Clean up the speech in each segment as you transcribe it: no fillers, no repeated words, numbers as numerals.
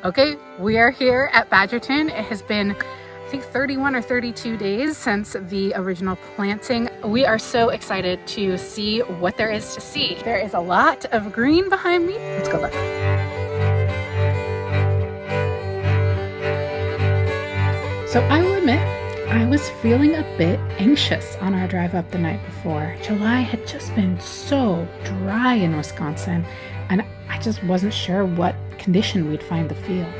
Okay, we are here at Badgerton. It has been, I think, 31 or 32 days since the original planting. We are so excited to see what there is to see. There is a lot of green behind me. Let's go look. So I will admit, I was feeling a bit anxious on our drive up the night before. July had just been so dry in Wisconsin, and I just wasn't sure what condition we'd find the field.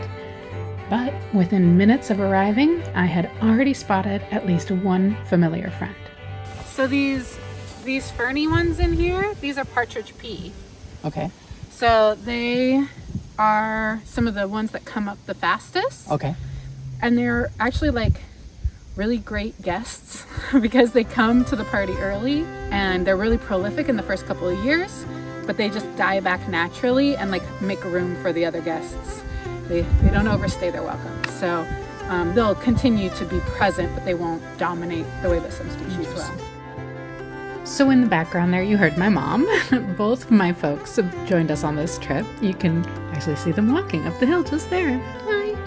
But within minutes of arriving, I had already spotted at least one familiar friend. So these ferny ones in here, these are partridge pea. Okay. So they are some of the ones that come up the fastest. Okay. And they're actually like really great guests because they come to the party early and they're really prolific in the first couple of years, but they just die back naturally and like make room for the other guests. They don't overstay their welcome. So they'll continue to be present, but they won't dominate the way that some species will. So in the background there, you heard my mom. Both of my folks have joined us on this trip. You can actually see them walking up the hill just there. Hi.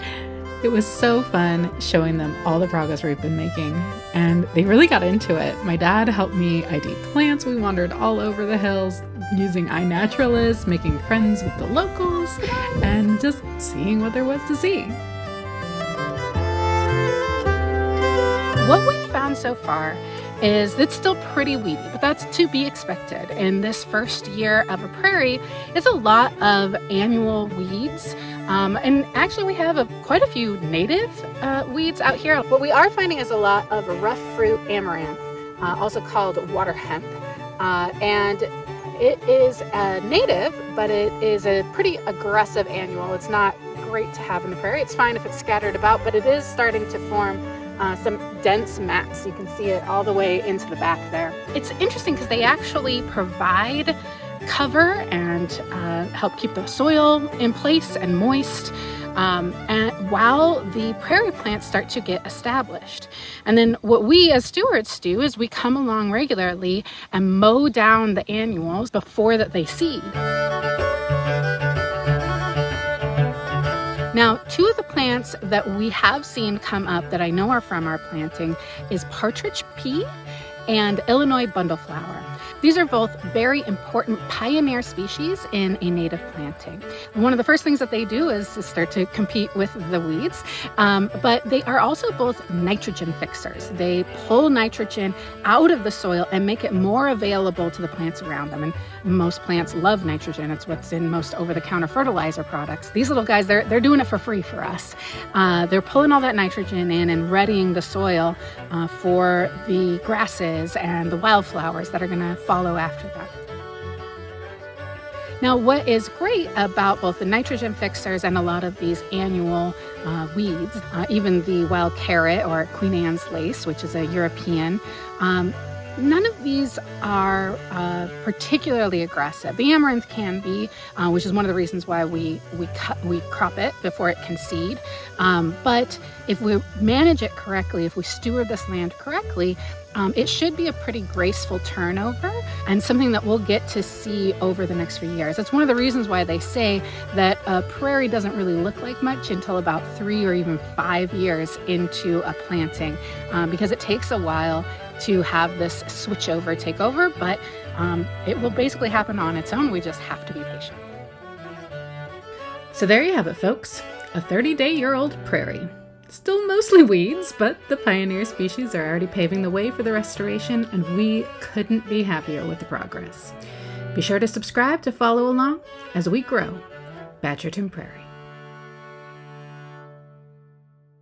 It was so fun showing them all the progress we've been making, and they really got into it. My dad helped me ID plants. We wandered all over the hills using iNaturalist, making friends with the locals, and just seeing what there was to see. What we've found so far is it's still pretty weedy, but that's to be expected. In this first year of a prairie, it's a lot of annual weeds. And actually we have quite a few native weeds out here. What we are finding is a lot of rough fruit amaranth, also called water hemp. And it is native, but it is a pretty aggressive annual. It's not great to have in the prairie. It's fine if it's scattered about, but it is starting to form some dense mats. You can see it all the way into the back there. It's interesting because they actually provide cover and help keep the soil in place and moist, and while the prairie plants start to get established. And then what we as stewards do is we come along regularly and mow down the annuals before that they seed. Now, two of the plants that we have seen come up that I know are from our planting is partridge pea and Illinois bundleflower. These are both very important pioneer species in a native planting. One of the first things that they do is start to compete with the weeds, but they are also both nitrogen fixers. They pull nitrogen out of the soil and make it more available to the plants around them. And most plants love nitrogen. It's what's in most over-the-counter fertilizer products. These little guys, they're doing it for free for us. They're pulling all that nitrogen in and readying the soil for the grasses and the wildflowers that are going to follow after that. Now, what is great about both the nitrogen fixers and a lot of these annual weeds, even the wild carrot or Queen Anne's lace, which is a European, none of these are particularly aggressive. The amaranth can be, which is one of the reasons why we crop it before it can seed. But if we manage it correctly, if we steward this land correctly, it should be a pretty graceful turnover and something that we'll get to see over the next few years. That's one of the reasons why they say that a prairie doesn't really look like much until about 3 or even 5 years into a planting, because it takes a while to have this switch over take over, but it will basically happen on its own. We just have to be patient. So there you have it, folks. A 30-day-year-old prairie. Still mostly weeds, but the pioneer species are already paving the way for the restoration, and we couldn't be happier with the progress. Be sure to subscribe to follow along as we grow Badgerton Prairie.